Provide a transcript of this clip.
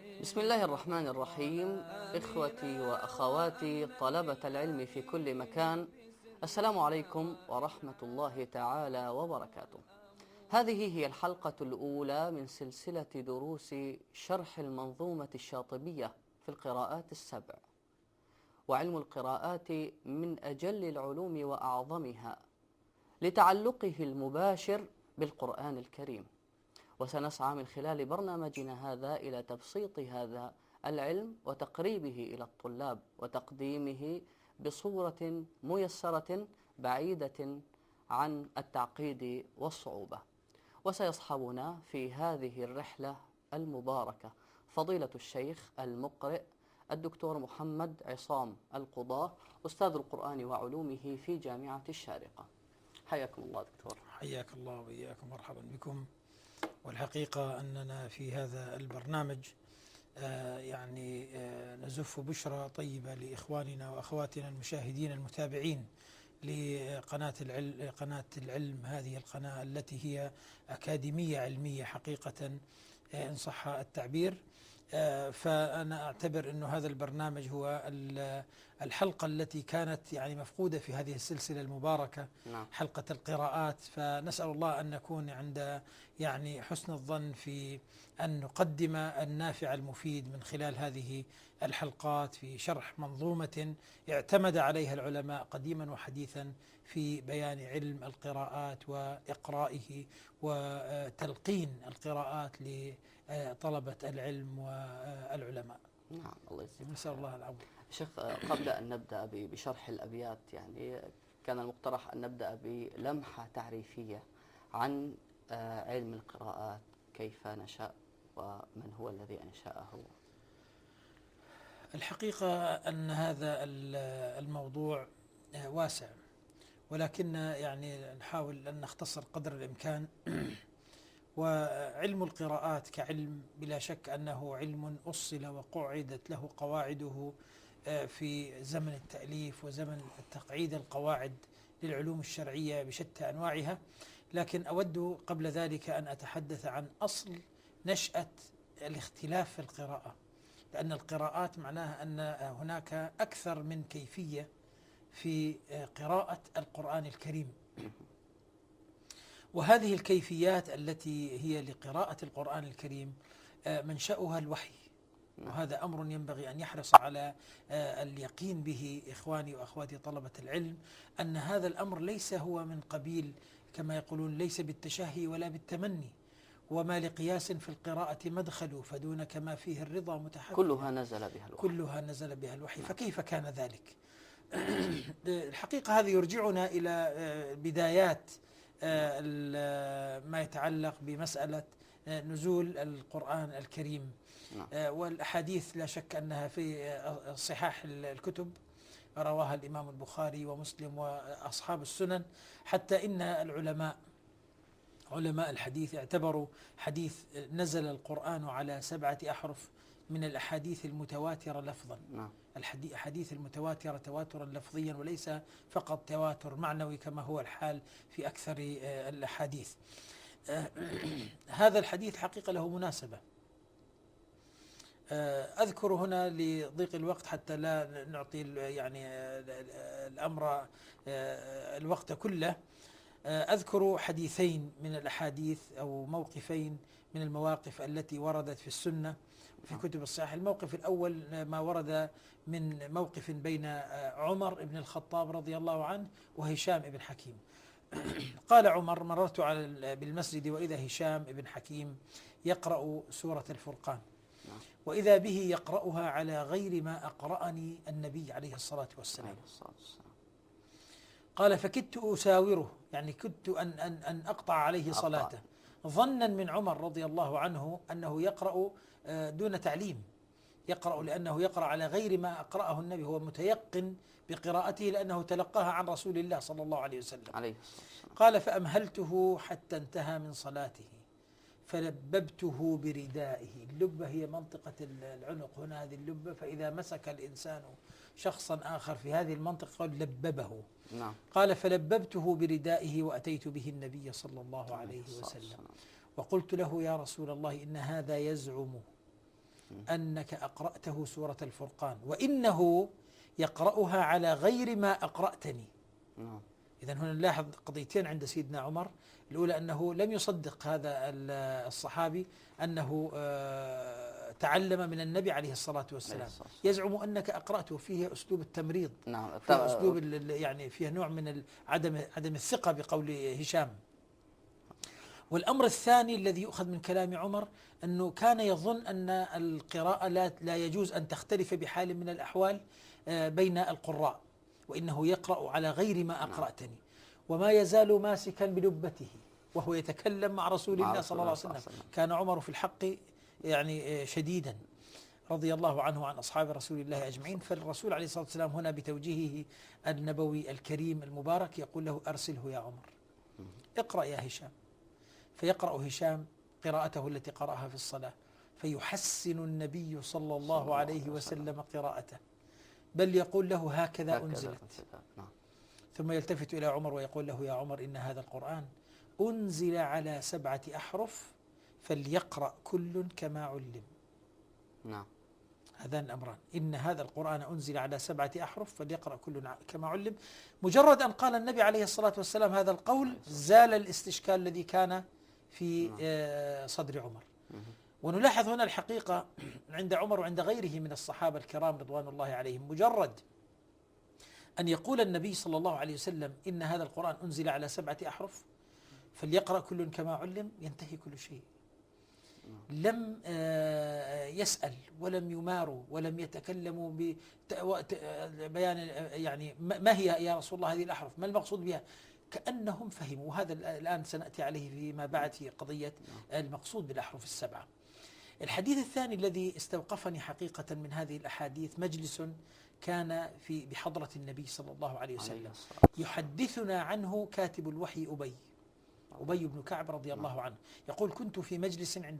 بسم الله الرحمن الرحيم. إخوتي وأخواتي طلبة العلم في كل مكان، السلام عليكم ورحمة الله تعالى وبركاته. هذه هي الحلقة الأولى من سلسلة دروس شرح المنظومة الشاطبية في القراءات السبع. وعلم القراءات من أجل العلوم وأعظمها لتعلقه المباشر بالقرآن الكريم، وسنسعى من خلال برنامجنا هذا إلى تبسيط هذا العلم وتقريبه إلى الطلاب وتقديمه بصورة ميسرة بعيدة عن التعقيد والصعوبة. وسيصحبنا في هذه الرحلة المباركة فضيلة الشيخ المقرئ الدكتور محمد عصام القضاة، أستاذ القرآن وعلومه في جامعة الشارقة. حياكم الله دكتور. حياك الله وإياكم، مرحبا بكم. والحقيقة أننا في هذا البرنامج نزف بشرى طيبة لإخواننا وأخواتنا المشاهدين المتابعين قناة العلم، هذه القناة التي هي أكاديمية علمية حقيقة إن صح التعبير. فأنا أعتبر أن هذا البرنامج هو الحلقة التي كانت مفقودة في هذه السلسلة المباركة، نعم. حلقة القراءات. فنسأل الله أن نكون عند حسن الظن في أن نقدم النافع المفيد من خلال هذه الحلقات في شرح منظومة اعتمد عليها العلماء قديما وحديثا في بيان علم القراءات وإقرائه وتلقين القراءات لطلبة العلم والعلماء. نعم، الله يسلمك. نسأل الله العون. شيخ، قبل أن نبدأ بشرح الأبيات كان المقترح أن نبدأ بلمحة تعريفية عن علم القراءات، كيف نشأ ومن هو الذي أنشأه. الحقيقة أن هذا الموضوع واسع، ولكن نحاول أن نختصر قدر الإمكان. وعلم القراءات كعلم بلا شك أنه علم أصل وقعدت له قواعده في زمن التأليف وزمن تقعيد القواعد للعلوم الشرعية بشتى أنواعها. لكن أود قبل ذلك أن أتحدث عن أصل نشأة الاختلاف في القراءة، لأن القراءات معناها أن هناك أكثر من كيفية في قراءة القرآن الكريم، وهذه الكيفيات التي هي لقراءة القرآن الكريم منشأها الوحي. وهذا أمر ينبغي أن يحرص على اليقين به إخواني وأخواتي طلبة العلم، أن هذا الأمر ليس هو من قبيل كما يقولون ليس بالتشهي ولا بالتمني، وما لقياس في القراءة مدخل فدونك ما فيه الرضا متحقق. كلها نزل بها الوحي. كلها نزل بها الوحي. فكيف كان ذلك؟ الحقيقة هذا يرجعنا إلى بدايات ما يتعلق بمسألة نزول القرآن الكريم. والأحاديث لا شك أنها في صحاح الكتب رواها الإمام البخاري ومسلم وأصحاب السنن، حتى إن علماء الحديث اعتبروا حديث نزل القرآن على 7 أحرف من الأحاديث المتواترة لفظا. الحديث المتواترة تواترا لفظيا وليس فقط تواتر معنوي كما هو الحال في أكثر الأحاديث. هذا الحديث حقيقة له مناسبة. أذكر هنا لضيق الوقت حتى لا نعطي الأمر الوقت كله. أذكر حديثين من الأحاديث أو موقفين من المواقف التي وردت في السنة في كتب الصحيح. الموقف الأول ما ورد من موقف بين عمر بن الخطاب رضي الله عنه وهشام بن حكيم. قال عمر: مررت بالمسجد وإذا هشام بن حكيم يقرأ سورة الفرقان، وإذا به يقرأها على غير ما أقرأني النبي عليه الصلاة والسلام. قال: فكدت أساوره، كدت أن أقطع عليه صلاته، ظنا من عمر رضي الله عنه أنه يقرأ دون تعليم، يقرأ لأنه يقرأ على غير ما أقرأه النبي، هو متيقن بقراءته لأنه تلقاها عن رسول الله صلى الله عليه وسلم. قال: فأمهلته حتى انتهى من صلاته فلببته بردائه. اللبة هي منطقة العنق هنا، هذه اللبة، فإذا مسك الإنسان شخصا آخر في هذه المنطقة قال لببه. قال: فلببته بردائه وأتيت به النبي صلى الله عليه وسلم وقلت له: يا رسول الله، إن هذا يزعم أنك أقرأته سورة الفرقان وإنه يقرأها على غير ما أقرأتني. إذن هنا نلاحظ قضيتين عند سيدنا عمر. الأولى أنه لم يصدق هذا الصحابي أنه تعلم من النبي عليه الصلاة والسلام، يزعم أنك أقرأته، فيه أسلوب التمريض، فيه أسلوب يعني فيه نوع من عدم الثقة بقول هشام. والأمر الثاني الذي يؤخذ من كلام عمر أنه كان يظن أن القراءة لا يجوز أن تختلف بحال من الأحوال بين القراء، وإنه يقرأ على غير ما أقرأتني، وما يزال ماسكا بلبته وهو يتكلم مع رسول الله صلى الله عليه وسلم. كان عمر في الحق يعني شديدا رضي الله عنه وعن أصحاب رسول الله أجمعين. فالرسول عليه الصلاة والسلام هنا بتوجيهه النبوي الكريم المبارك يقول له أرسله يا عمر، اقرأ يا هشام. فيقرأ هشام قراءته التي قرأها في الصلاة، فيحسن النبي صلى الله عليه وسلم قراءته، بل يقول له هكذا أنزلت. ثم يلتفت إلى عمر ويقول له يا عمر إن هذا القرآن أنزل على 7 أحرف فليقرأ كل كما علم. نعم، هذان الأمران، إن هذا القرآن أنزل على 7 أحرف فليقرأ كل كما علم. مجرد أن قال النبي عليه الصلاة والسلام هذا القول زال الاستشكال الذي كان في صدر عمر. ونلاحظ هنا الحقيقة عند عمر وعند غيره من الصحابة الكرام رضوان الله عليهم، مجرد أن يقول النبي صلى الله عليه وسلم إن هذا القرآن أنزل على 7 أحرف فليقرأ كل كما علم، ينتهي كل شيء. لم يسأل ولم يماروا ولم يتكلموا ببيان يعني ما هي يا رسول الله هذه الأحرف، ما المقصود بها، كأنهم فهموا. وهذا الآن سنأتي عليه فيما بعد في قضية المقصود بالأحرف ال7. الحديث الثاني الذي استوقفني حقيقة من هذه الأحاديث مجلس كان بحضرة النبي صلى الله عليه وسلم، يحدثنا عنه كاتب الوحي أبي بن كعب رضي الله عنه، يقول كنت في مجلس عند